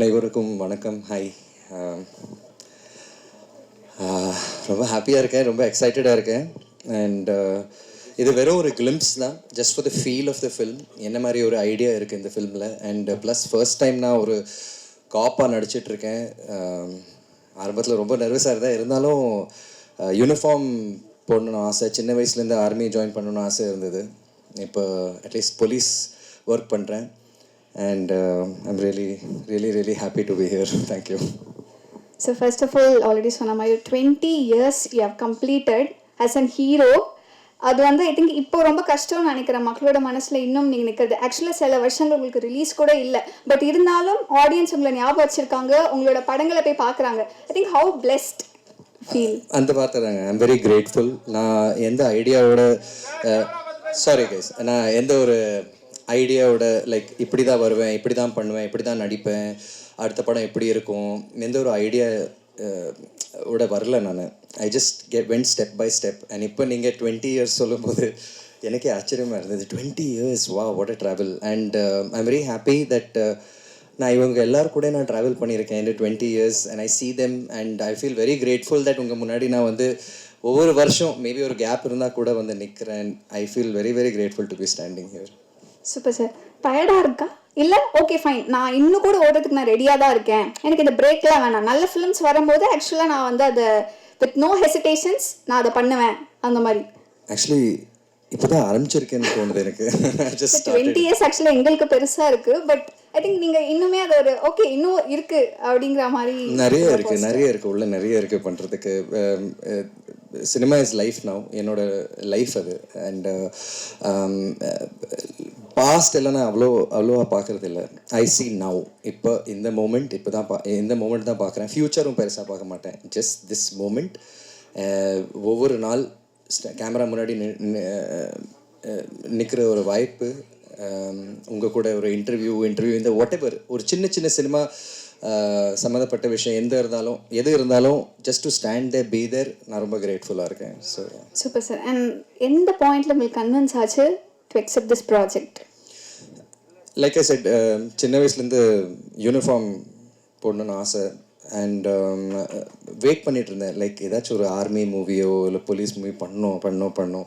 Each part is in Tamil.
அனைவருக்கும் வணக்கம். ஹாய். ரொம்ப ஹாப்பியாக இருக்கேன், ரொம்ப எக்ஸைட்டடாக இருக்கேன். அண்ட் இது வெறும் ஒரு கிளிம்ஸ் தான், just for the feel of the film. என்ன மாதிரி ஒரு ஐடியா இருக்குது இந்த ஃபில்மில். அண்ட் ப்ளஸ் ஃபர்ஸ்ட் டைம் நான் ஒரு காப்பாக நடிச்சிட்ருக்கேன். ஆரம்பத்தில் ரொம்ப நர்வஸாக இருந்தேன், இருந்தாலும் யூனிஃபார்ம் போடணுன்னு ஆசை. சின்ன வயசுலேருந்து ஆர்மி ஜாயின் பண்ணணுன்னு ஆசை இருந்தது. இப்போ அட்லீஸ்ட் போலீஸ் ஒர்க் பண்ணுறேன். And I'm really happy to be here. Thank you. So first of all, already சொன்ன மாதிரி 20 years you have completed as an hero. அது வந்து ஐ திங்க் இப்போ ரொம்ப கஷ்டம்னு நினைக்கிறேன் மக்களோட மனசில் இன்னும் நீங்கள் நிற்கிறது. ஆக்சுவலாக சில வருஷங்கள் உங்களுக்கு ரிலீஸ் கூட இல்லை, பட் இருந்தாலும் ஆடியன்ஸ் உங்களை ஞாபகம் வச்சுருக்காங்க, உங்களோட படங்களை போய் பார்க்குறாங்க. I think how blessed feel அந்த பார்த்துறாங்க. I'm very grateful. நான் எந்த ஐடியாவோட சாரி கைஸ், நான் எந்த ஒரு ஐடியாவோட லைக் இப்படி தான் வருவேன், இப்படி தான் பண்ணுவேன், இப்படி தான் நடிப்பேன், அடுத்த படம் எப்படி இருக்கும், எந்த ஒரு ஐடியா ஓட வரல நான். I just went step by step. And இப்போ நீங்கள் 20 years சொல்லும்போது எனக்கே ஆச்சரியமாக இருந்தது. 20 years, வா, what a travel. And I am very happy that நான் இவங்க எல்லோரும் கூட நான் ட்ராவல் பண்ணியிருக்கேன் இந்த 20 years. And I see them and I feel very grateful that உங்கள் முன்னாடி நான் வந்து ஒவ்வொரு வருஷம் மேபி ஒரு கேப் இருந்தால் கூட வந்து நிற்கிறேன். I feel very grateful to be standing here. Super sir. டயர்டாக இருக்கா? இல்லை, ஓகே ஃபைன், நான் இன்னும் கூட ஓடுறதுக்கு நான் ரெடியாக தான் இருக்கேன், எனக்கு இந்த பிரேக்லாம் வேணாம், நல்ல ஃபிலிம்ஸ் வரும்போது ஆக்சுவலாக நான் வந்து அதை வித் நோ ஹெசிடேஷன்ஸ் நான் அதை பண்ணுவேன் அந்த மாதிரி. ஆக்சுவலி இப்போ தான் ஆரம்பிச்சிருக்கேன்னு தோணுது எனக்கு. 20 years ஆக்சுவலாக எங்களுக்கு பெருசாக இருக்குது, பட் ஐ திங்க் நீங்கள் இன்னுமே அது ஒரு ஓகே இன்னும் இருக்குது அப்படிங்கிற மாதிரி நிறைய இருக்குது உள்ள நிறைய இருக்குது பண்ணுறதுக்கு. சினிமா இஸ் லைஃப் நவ், என்னோட லைஃப் அது. அண்ட் பாஸ்ட் எல்லாம் நான் அவ்வளோவா பார்க்குறது இல்லை. ஐ சி நவ், இப்போ இந்த மூமெண்ட், இந்த மூமெண்ட் தான் பார்க்குறேன். ஃப்யூச்சரும் பெருசாக பார்க்க மாட்டேன், ஜஸ்ட் திஸ் மூமெண்ட். ஒவ்வொரு நாள் கேமரா முன்னாடி நிற்கிற ஒரு வாய்ப்பு, உங்கள் கூட ஒரு இன்டர்வியூ இந்த வாட்டெவர் ஒரு சின்ன சினிமா சம்மந்தப்பட்ட விஷயம் எது இருந்தாலும் just to stand there, be there, நான் ரொம்ப கிரேட்ஃபுல்லாக இருக்கேன். So super sir. அண்ட் எந்த பாயிண்ட்ல உங்களுக்கு கன்வின்ஸ் ஆச்சு to accept this project? Like I set, சின்ன வயசுலேருந்து யூனிஃபார்ம் போடணுன்னு ஆசை. அண்ட் வெயிட் பண்ணிட்டு இருந்தேன், லைக் ஏதாச்சும் ஒரு ஆர்மி மூவியோ இல்லை போலீஸ் மூவி பண்ணோம்.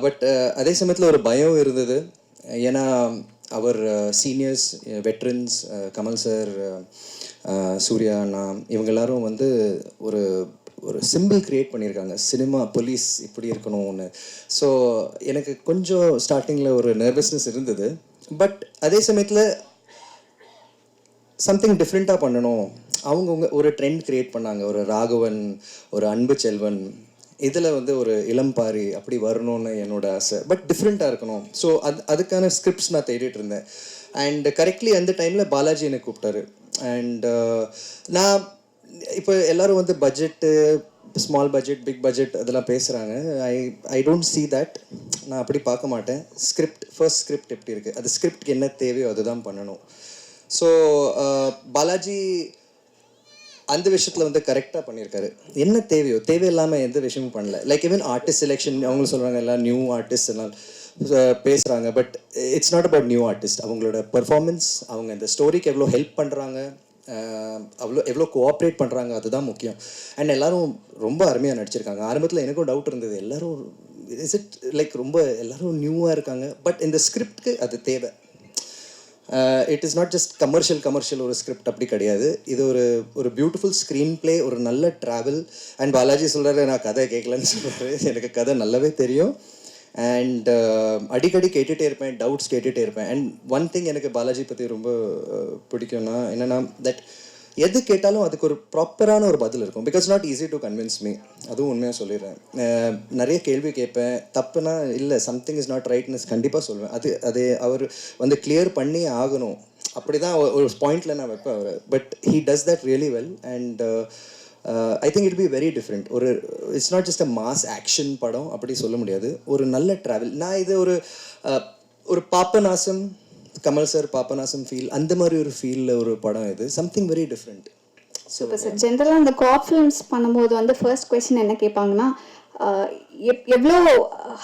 பட் அதே சமயத்தில் ஒரு பயம் இருந்தது. ஏன்னா அவர் seniors, veterans, Kamal sir, Suriya அண்ணா, இவங்க எல்லாரும் வந்து ஒரு ஒரு சிம்பிள் க்ரியேட் பண்ணியிருக்காங்க, சினிமா போலீஸ் இப்படி இருக்கணும்னு. ஸோ எனக்கு கொஞ்சம் ஸ்டார்டிங்கில் ஒரு நர்வஸ்னஸ் இருந்தது. பட் அதே சமயத்தில் சம்திங் டிஃப்ரெண்ட்டாக பண்ணணும். அவங்கவுங்க ஒரு ட்ரெண்ட் க்ரியேட் பண்ணாங்க, ஒரு ராகவன், ஒரு அன்பு செல்வன், இதில் வந்து ஒரு இளம்பாரி அப்படி வரணும்னு என்னோட ஆசை. பட் டிஃப்ரெண்ட்டாக இருக்கணும். ஸோ அதுக்கான ஸ்கிரிப்ட்ஸ் நான் தேடிட்டு இருந்தேன். அண்ட் கரெக்ட்லி அந்த டைமில் பாலாஜி என்னை கூப்பிட்டாரு. அண்ட் நான் இப்போ எல்லோரும் வந்து budget, small budget, big budget அதெல்லாம் பேசுகிறாங்க. I don't see that. நான் அப்படி பார்க்க மாட்டேன். ஃபர்ஸ்ட் ஸ்கிரிப்ட் எப்படி இருக்குது, அது ஸ்கிரிப்ட்க்கு என்ன தேவையோ அதுதான் பண்ணணும். ஸோ பாலாஜி அந்த விஷயத்தில் வந்து கரெக்டாக பண்ணியிருக்காரு. என்ன தேவையோ தேவையில்லாமல் எந்த விஷயமும் பண்ணல. லைக் ஈவன் ஆர்டிஸ்ட் செலெக்ஷன், அவங்களும் சொல்கிறாங்க எல்லாம் நியூ ஆர்டிஸ்ட் எல்லாம் பேசுகிறாங்க. But it's not about new artist. அவங்களோட பெர்ஃபார்மன்ஸ், அவங்க இந்த ஸ்டோரிக்கு எவ்வளோ ஹெல்ப் பண்ணுறாங்க, எவ்வளோ கோஆப்ரேட் பண்ணுறாங்க, அதுதான் முக்கியம். அண்ட் எல்லோரும் ரொம்ப அருமையாக நடிச்சிருக்காங்க. ஆரம்பத்தில் எனக்கும் டவுட் இருந்தது, எல்லோரும் இஸ் இட் லைக் ரொம்ப எல்லோரும் நியூவாக இருக்காங்க. பட் இந்த ஸ்கிரிப்ட்க்கு அது தேவை. It is not just commercial ஒரு ஸ்கிரிப்ட் அப்படி கிடையாது. இது ஒரு பியூட்டிஃபுல் ஸ்க்ரீன் பிளே, ஒரு நல்ல ட்ராவல். அண்ட் பாலாஜி சொல்கிறாரு, நான் கதை கேட்கலன்னு சொல்கிறாரு. எனக்கு கதை நல்லாவே தெரியும். அண்ட் அடிக்கடி கேட்டுகிட்டே இருப்பேன், டவுட்ஸ் கேட்டுகிட்டே இருப்பேன். அண்ட் ஒன் திங் எனக்கு பாலாஜி பற்றி ரொம்ப பிடிக்கும்னா என்னென்னா, தட் எது கேட்டாலும் அதுக்கு ஒரு ப்ராப்பரான ஒரு பதில் இருக்கும். Because not easy to convince me, அதுவும் உண்மையாக சொல்லிடுறேன். நிறைய கேள்வி கேட்பேன், தப்புனா இல்லை, சம்திங் இஸ் நாட் ரைட்னு கண்டிப்பாக சொல்லுவேன். அது அவர் வந்து கிளியர் பண்ணி ஆகணும். அப்படி தான் ஒரு பாயிண்டில் நான் வைப்பேன் அவர். But he does that really well. And I think it be very different. It's not just a mass action படம் அப்படி சொல்ல முடியாது. ஒரு நல்ல ட்ராவல். நான் இது ஒரு பாப்பநாசம், கமல் சார் பாப்பநாசம் ஃபீல், அந்த மாதிரி ஒரு ஃபீலில் ஒரு படம். இது something very different. Super sir. ஜென்ரலாக அந்த காப் ஃபிலிம்ஸ் பண்ணும்போது வந்து ஃபர்ஸ்ட் கொஸ்டின் என்ன கேட்பாங்கன்னா, எவ்வளோ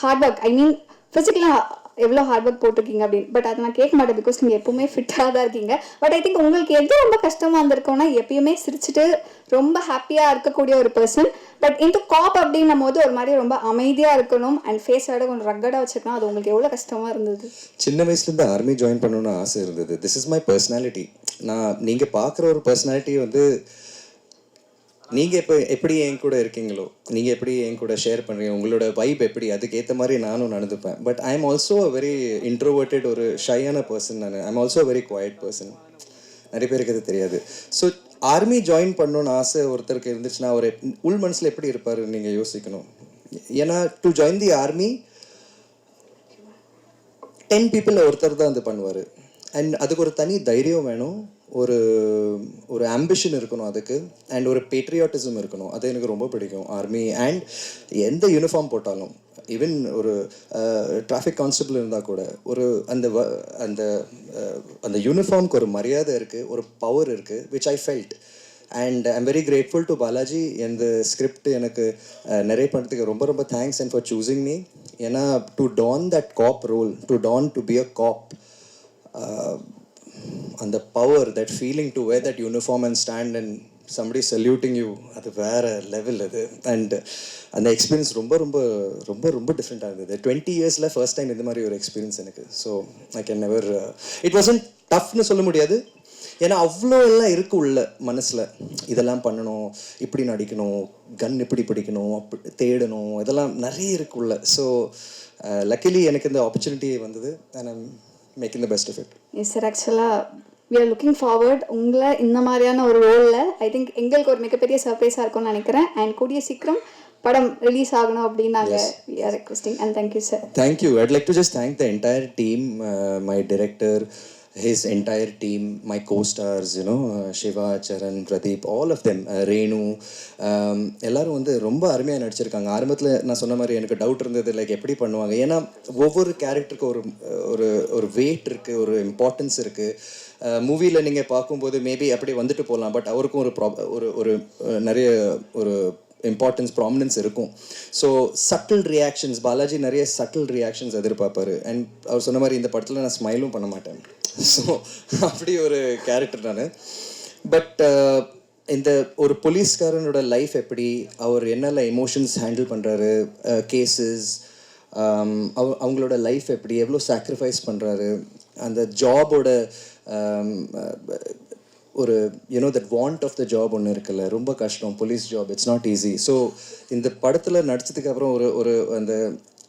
ஹார்ட் ஒர்க், ஐ மீன் ஃபிசிக்கலாக எவ்வளோ ஹார்ட் ஒர்க் போட்டிருக்கீங்க அப்படின்னு. பட் அதை நான் கேட்க மாட்டேன், பிகாஸ் நீங்கள் எப்பவுமே ஃபிட்டாக தான் இருக்கீங்க. பட் ஐ திங்க் உங்களுக்கு எது ரொம்ப கஷ்டமாக இருந்திருக்கோன்னா, எப்பயுமே சிரிச்சுட்டு ரொம்ப ஹாப்பியாக இருக்கக்கூடிய ஒரு பர்சன், பட் இந்த காப் அப்படின்னும் போது ஒரு மாதிரி ரொம்ப அமைதியாக இருக்கணும் அண்ட் ஃபேஸோட கொஞ்சம் ரக்கடாக வச்சுருக்கணும். அது உங்களுக்கு எவ்வளோ கஷ்டமாக இருந்தது? சின்ன வயசுலேருந்து ஆர்மி ஜாயின் பண்ணணும்னு ஆசை இருந்தது. This is my personality. நீங்கள் பார்க்குற ஒரு பர்சனாலிட்டி வந்து நீங்கள் இப்போ எப்படி என் கூட இருக்கீங்களோ, நீங்கள் எப்படி என் கூட ஷேர் பண்ணுறீங்க, உங்களோட வைப் எப்படி, அதுக்கேற்ற மாதிரி நானும் நடந்துப்பேன். But I am also a very introverted, ஒரு ஷையான person. I am also very quiet person. நிறைய பேருக்கு அது தெரியாது. ஸோ ஆர்மி ஜாயின் பண்ணணும்னு ஆசை ஒருத்தருக்கு இருந்துச்சுன்னா அவர் உள் மனசில் எப்படி இருப்பார் நீங்கள் யோசிக்கணும். ஏன்னா டு ஜாயின் தி ஆர்மி 10 பீப்புளில் ஒருத்தர் தான் அது பண்ணுவார். அண்ட் அதுக்கு ஒரு தனி தைரியம் வேணும், ஒரு ஒரு ஆம்பிஷன் இருக்கணும் அதுக்கு, அண்ட் ஒரு பேட்ரியாட்டிசம் இருக்கணும். அது எனக்கு ரொம்ப பிடிக்கும் ஆர்மி. அண்ட் எந்த யூனிஃபார்ம் போட்டாலும், ஈவன் ஒரு டிராஃபிக் கான்ஸ்டபிள் இருந்தால் கூட ஒரு அந்த அந்த அந்த யூனிஃபார்முக்கு ஒரு மரியாதை இருக்குது, ஒரு பவர் இருக்குது, which I felt. And I'm very grateful to Balaji. இந்த ஸ்கிரிப்ட் எனக்கு நிறைய பண்ணுறதுக்கு ரொம்ப ரொம்ப thanks and for choosing me. ஏன்னா to don that cop role, to don to be a cop, அந்த power, that feeling to wear that uniform and stand and somebody saluting you, அது வேறு லெவல் அது. அண்ட் அந்த எக்ஸ்பீரியன்ஸ் ரொம்ப ரொம்ப ரொம்ப ரொம்ப டிஃப்ரெண்ட்டாக இருந்தது. 20 இயர்ஸில் ஃபர்ஸ்ட் டைம் இந்த மாதிரி ஒரு எக்ஸ்பீரியன்ஸ் எனக்கு. So I can never, it wasn't டஃப்னு சொல்ல முடியாது, ஏன்னா அவ்வளோ எல்லாம் இருக்குது உள்ள மனசில். இதெல்லாம் பண்ணணும், இப்படி நடிக்கணும், கன் இப்படி பிடிக்கணும், அப்படி தேடணும், இதெல்லாம் நிறைய இருக்குள்ள. ஸோ லக்கிலி எனக்கு இந்த ஆப்பர்ச்சுனிட்டி வந்தது and I'm making the best of it. Yes sir, ஆக்சுவலாக வி ஆர் லுக்கிங் ஃபார்வர்ட் உங்களை இந்த மாதிரியான ஒரு ரோலில். ஐ திங்க் எங்களுக்கு ஒரு மிகப்பெரிய சர்ப்ரைஸாக இருக்கும்னு நினைக்கிறேன். அண்ட் கூடிய சீக்கிரம் படம் ரிலீஸ் ஆகணும் அப்படின்னு நாங்கள் we are requesting. And thank you sir. Thank you. I'd like to just thank the entire team, my director, his entire team, my co-stars, you know, Shiva, Charan, Pradeep, all of them, Renu, எல்லாரும் வந்து ரொம்ப அருமையாக நடிச்சிருக்காங்க. ஆரம்பத்தில் நான் சொன்ன மாதிரி எனக்கு டவுட் இருந்தது, லைக் எப்படி பண்ணுவாங்க. ஏன்னா ஒவ்வொரு கேரக்டருக்கு ஒரு ஒரு ஒரு வெயிட் இருக்குது, ஒரு இம்பார்ட்டன்ஸ் இருக்குது. மூவியில் நீங்கள் பார்க்கும்போது மேபி அப்படி வந்துட்டு போகலாம், பட் அவருக்கும் ஒரு ஒரு நிறைய ஒரு இம்பார்ட்டன்ஸ், ப்ராமினன்ஸ் இருக்கும். ஸோ சட்டில் ரியாக்ஷன்ஸ், பாலாஜி நிறைய சட்டில் ரியாக்ஷன்ஸ் எதிர்பார்ப்பார். அண்ட் அவர் சொன்ன மாதிரி இந்த படத்தில் நான் ஸ்மைலும் பண்ண மாட்டேன். ஸோ அப்படி ஒரு கேரக்டர் நான். பட் இந்த ஒரு போலீஸ்காரனோட லைஃப் எப்படி, அவர் என்னெல்லாம் எமோஷன்ஸ் ஹேண்டில் பண்ணுறாரு, கேஸஸ், அவங்களோட லைஃப் எப்படி, எவ்வளோ சாக்ரிஃபைஸ் பண்ணுறாரு, அந்த ஜாபோட ஒரு you know that want of the job ஒன்று இருக்குல்ல, ரொம்ப கஷ்டம் police job, it's not easy. So இந்த படத்தில் நடிச்சதுக்கப்புறம் ஒரு ஒரு அந்த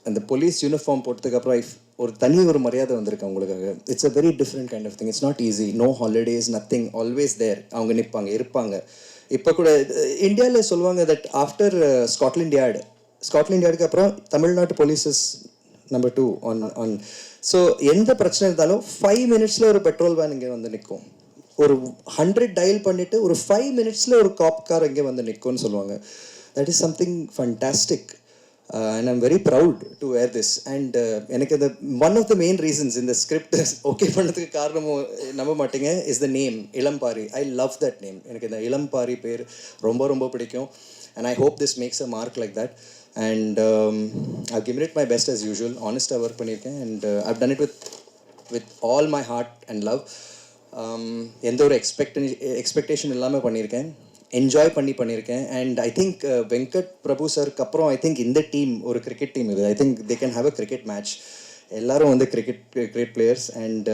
அந்த போலீஸ் யூனிஃபார்ம் போட்டதுக்கப்புறம் ஒரு தனி ஒரு மரியாதை வந்திருக்கு அவங்களுக்காக. It's a very different kind of thing. It's not easy, no holidays, nothing, always there. அவங்க நிற்பாங்க, இருப்பாங்க. இப்போ கூட இந்தியாவில் சொல்லுவாங்க தட் ஆஃப்டர் ஸ்காட்லாண்ட் யார்டுக்கு அப்புறம் தமிழ்நாட்டு police is number 2 on. So எந்த பிரச்சனை இருந்தாலும் 5 மினிட்ஸில் ஒரு பெட்ரோல் வேன் இங்கே வந்து நிற்கும். ஒரு 100 டயல் பண்ணிவிட்டு ஒரு 5 மினிட்ஸில் ஒரு காப் கார் இங்கே வந்து நிற்கும்னு சொல்லுவாங்க. That is something fantastic. and I'm very proud to wear this. And எனக்கு the one of the main reasons in the script okay பண்ணதுக்கு காரணமும் நம்ப மாட்டீங்க, is the name இளம்பாரி. I love that name. எனக்கு இந்த இளம்பாரி பேர் ரொம்ப ரொம்ப பிடிக்கும். And I hope this makes a mark like that. And I've given it my best as usual. honest-ஆ ஒர்க் பண்ணியிருக்கேன். And I've done it with all my heart and love. எந்த ஒரு எக்ஸ்பெக்டேஷன் இல்லாமல் பண்ணியிருக்கேன், என்ஜாய் பண்ணியிருக்கேன். And I think Venkat Prabhu சாருக்கு அப்புறம் ஐ திங்க் இந்த டீம் ஒரு கிரிக்கெட் டீம் இது. I think they can have a cricket match. எல்லோரும் வந்து கிரிக்கெட் பிளேயர்ஸ். அண்ட்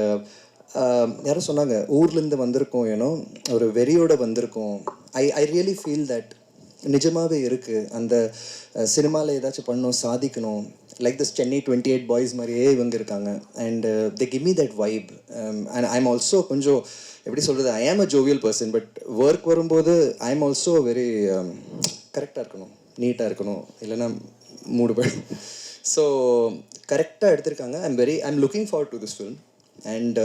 யாரும் சொன்னாங்க ஊர்லேருந்து வந்திருக்கோம், ஏன்னோ ஒரு வெறியோடு வந்திருக்கோம். ஐ ரியலி ஃபீல் தட் நிஜமாகவே இருக்குது. அந்த சினிமாவில் ஏதாச்சும் பண்ணணும், சாதிக்கணும், லைக் திஸ் சென்னை 28 பாய்ஸ் மாதிரியே இவங்க இருக்காங்க. And they give me that vibe. And I am also கொஞ்சம் எப்படி சொல்கிறது, ஐ ஆம் அ ஜோவியல் பர்சன். பட் ஒர்க் வரும்போது ஐ எம் ஆல்சோ வெரி கரெக்டாக இருக்கணும், நீட்டாக இருக்கணும், இல்லைன்னா மூடு போயிடும். ஸோ கரெக்டாக எடுத்திருக்காங்க. I am looking forward to this film. And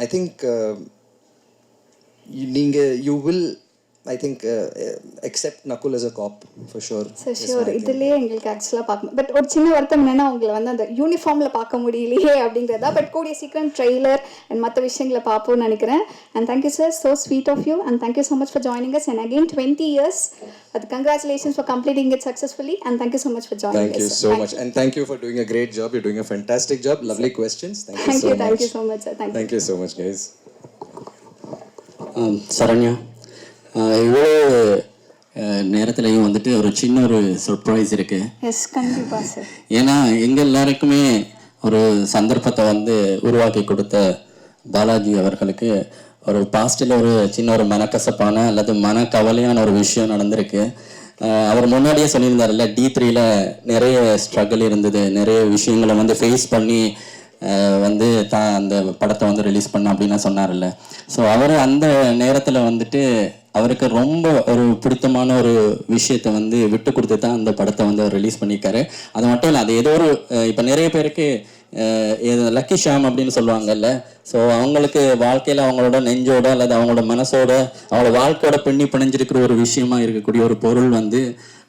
I think நீங்கள் you will I think except Nakul is a cop for sure. Sir sure இதுலேயே எங்களுக்கு ஆக்சுவலாக பார்க்கணும். பட் ஒரு சின்ன வருத்தம் என்னென்னா உங்களை வந்து அந்த யூனிஃபார்மில் பார்க்க முடியலையே அப்படிங்கிறதா. பட் கூடிய சீக்கிரம் ட்ரெய்லர் அண்ட் மற்ற விஷயங்களை பார்ப்போம்னு நினைக்கிறேன். And thank you sir, so sweet of you and thank you so much for joining us. And again 20 years. அது congratulations for completing it successfully and thank you so much for joining. Thank you so much and thank you for doing a great job. You're doing a fantastic job. Lovely questions. Thank you so much. Thank you so much sir. Thank you so much guys. Saranya, இவ்வளோ நேரத்துலையும் வந்துட்டு ஒரு சின்ன ஒரு சர்ப்ரைஸ் இருக்குது. எஸ் கண்டிப்பாக சார். ஏன்னா எங்கள் எல்லாருக்குமே ஒரு சந்தர்ப்பத்தை வந்து உருவாக்கி கொடுத்த பாலாஜி அவர்களுக்கு ஒரு பாஸ்டில் ஒரு சின்ன ஒரு மனக்கசப்பான அல்லது மனக்கவலையான ஒரு விஷயம் நடந்திருக்கு. அவர் முன்னாடியே சொல்லியிருந்தார்ல, D3ல நிறைய ஸ்ட்ரகிள் இருந்தது, நிறைய விஷயங்களை வந்து ஃபேஸ் பண்ணி வந்து தான் அந்த படத்தை வந்து ரிலீஸ் பண்ண அப்படின்னு சொன்னார்ல. ஸோ அவர் அந்த நேரத்தில் வந்துட்டு அவருக்கு ரொம்ப ஒரு பிடித்தமான ஒரு விஷயத்தை வந்து விட்டு கொடுத்து தான் அந்த படத்தை வந்து அவர் ரிலீஸ் பண்ணியிருக்காரு. அது மட்டும் இல்லை, அது ஏதோ ஒரு இப்போ நிறைய பேருக்கு லக்கி ஷாம் அப்படின்னு சொல்லுவாங்கல்ல. ஸோ அவங்களுக்கு வாழ்க்கையில் அவங்களோட நெஞ்சோட அல்லது அவங்களோட மனசோட அவங்களோட வாழ்க்கையோட பின்னி பிணைஞ்சிருக்கிற ஒரு விஷயமா இருக்கக்கூடிய ஒரு பொருள் வந்து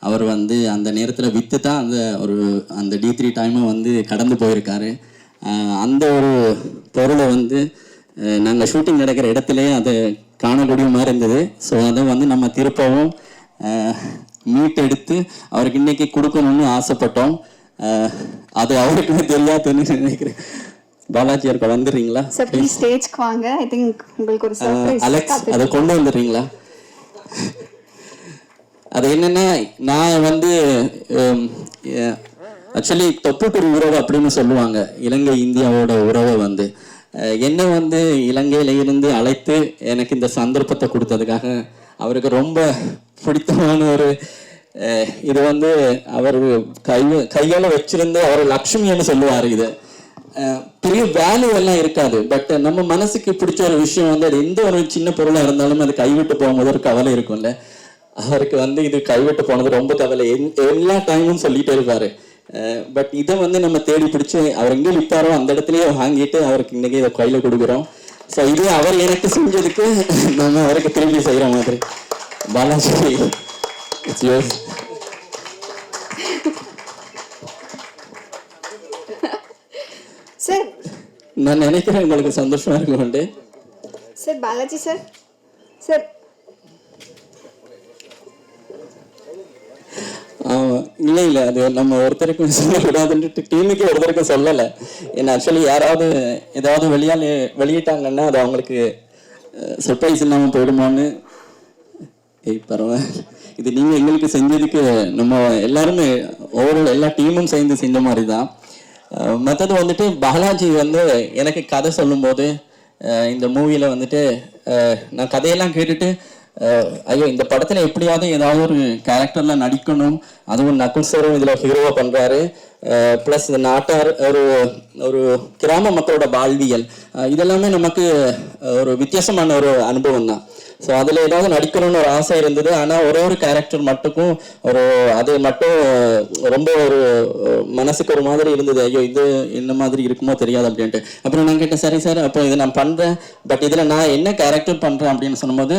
அவர் வந்து அந்த நேரத்தில் விற்று தான் அந்த D3 டைமை வந்து கடந்து போயிருக்காரு. அந்த ஒரு பொருளை வந்து நாங்கள் ஷூட்டிங் நடக்கிற இடத்துலையே அதை காணக்கூடிய மாதிரி இருந்தது. ஸோ அதை வந்து நம்ம திருப்பவும் மீட்டெடுத்து அவருக்கு இன்னைக்கு கொடுக்கணும்னு ஆசைப்பட்டோம். அது அவருக்குமே தெரியாதுன்னு நினைக்கிறேன். பாலாஜி அவர்கள் வந்துடுறீங்களா? ஸ்டேஜ்க்கு வாங்க. ஐ திங்க் உங்களுக்கு ஒரு சர்ப்ரைஸ். அலெக்ஸ், அதை கொண்டு வந்துடுறீங்களா? அது என்னன்னா, நான் வந்து ஆக்சுவலி தொப்புக்குடி உறவு அப்படின்னு சொல்லுவாங்க இலங்கை இந்தியாவோட உறவை வந்து. என்னை வந்து இலங்கையில இருந்து அழைத்து எனக்கு இந்த சந்தர்ப்பத்தை கொடுத்ததுக்காக அவருக்கு ரொம்ப பிடித்தமான ஒரு இது வந்து அவர் கையால் வச்சிருந்து அவர் லக்ஷ்மின்னு சொல்லுவார். இது பெரிய வேல்யூ எல்லாம் இருக்காது, பட் நம்ம மனசுக்கு பிடிச்ச ஒரு விஷயம் வந்து அது எந்த ஒரு சின்ன பொருளாக இருந்தாலும் அது கைவிட்டு போகும்போது ஒரு கவலை இருக்கும்ல. அவருக்கு வந்து இது கைவிட்டு போனது ரொம்ப கவலை. எல்லா டைமும் சொல்லிட்டே இருப்பாரு. பட் இதை வந்து நம்ம தேடி பிடிச்சி அவர் எங்கே நிற்பாரோ அந்த இடத்துலயே வாங்கிட்டு அவருக்கு இன்னைக்கு இதை கையில் கொடுக்குறோம். ஸோ இது அவர் எனக்கு செஞ்சதுக்கு நம்ம அவருக்கு திரும்பி செய்கிற மாதிரி. Balaji, it's yours. சார், நான் நினைக்கிறேன் உங்களுக்கு சந்தோஷமா இருக்கும்ண்டு. சார் பாலாஜி சார், சார் இல்லை அது நம்ம ஒருத்தருக்கும் சொல்லக்கூடாதுன்ட்டு டீமுக்கே ஒருத்தருக்கும் சொல்லலை. ஏன்னா ஆக்சுவலி யாராவது ஏதாவது வெளியிட்டாங்கன்னா அது அவங்களுக்கு சர்ப்ரைஸ் இல்லாமல் போயிடுமோன்னு. பரவாயில்ல, இது நீங்கள் எங்களுக்கு செஞ்சதுக்கு நம்ம எல்லாருமே ஓவரால் எல்லா டீமும் சேர்ந்து செஞ்ச மாதிரி தான். மற்றது வந்துட்டு பாலாஜி வந்து எனக்கு கதை சொல்லும்போது இந்த மூவியில் வந்துட்டு நான் கதையெல்லாம் கேட்டுட்டு ஐயோ இந்த படத்தில் எப்படியாவது ஏதாவது ஒரு கேரக்டரில் நடிக்கணும், அதுவும் நக்குல் சாரும் இதில் ஹீரோவாக பண்ணுறாரு. ப்ளஸ் இந்த நாட்டார் ஒரு கிராம மக்களோட வாழ்வியல் இதெல்லாமே நமக்கு ஒரு வித்தியாசமான ஒரு அனுபவம் தான். ஸோ அதில் ஏதாவது நடிக்கணும்னு ஒரு ஆசை இருந்தது. ஆனால் ஒரு கேரக்டர் மட்டுக்கும் அது மட்டும் ரொம்ப ஒரு மனசுக்கு ஒரு மாதிரி இருந்தது. ஐயோ இது என்ன மாதிரி இருக்குமோ தெரியாது அப்படின்ட்டு. அப்புறம் நான் கேட்டேன், சரி சார் அப்போ இதை நான் பண்ணுறேன், பட் இதில் நான் என்ன கேரக்டர் பண்ணுறேன் அப்படின்னு சொல்லும்போது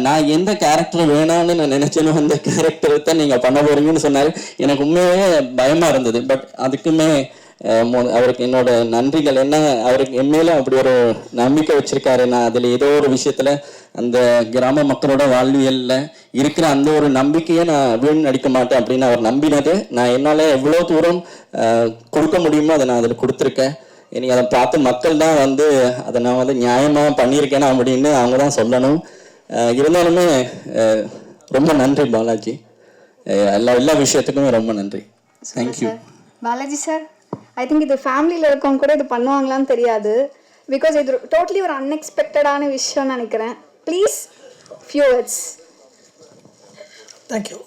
நான் எந்த கேரக்டர் வேணான்னு நான் நினச்சேனோ அந்த கேரக்டரை தான் நீங்கள் பண்ண போறீங்கன்னு சொன்னார். எனக்கு உண்மையாகவே பயமாக இருந்தது. பட் அதுக்குமே அவருக்கு என்னோட நன்றிகள். என்ன அவருக்கு என் மேல அப்படி ஒரு நம்பிக்கை வச்சிருக்காரு. நான் அதில் ஏதோ ஒரு விஷயத்துல அந்த கிராம மக்களோட வாழ்வியல்ல இருக்கிற அந்த ஒரு நம்பிக்கையை நான் வீண் நடிக்க மாட்டேன் அப்படின்னு அவர் நம்பினது. நான் என்னால் எவ்வளோ தூரம் கொடுக்க முடியுமோ அதை நான் அதில் கொடுத்துருக்கேன். இனி அதை பார்த்து மக்கள் தான் வந்து அதை நான் வந்து நியாயமாக பண்ணியிருக்கேனா அப்படின்னு அவங்க தான் சொல்லணும். இருந்தாலுமே ரொம்ப நன்றி பாலாஜி, எல்லா விஷயத்துக்குமே ரொம்ப நன்றி. Thank you. Balaji sir, I think இது ஃபேமிலியில் இருக்கவங்க கூட இது பண்ணுவாங்களான்னு தெரியாது. பிகாஸ் இது டோட்டலி ஒரு அன்எக்ஸ்பெக்டடான விஷயம்னு நினைக்கிறேன். Please few words. தேங்க்யூ.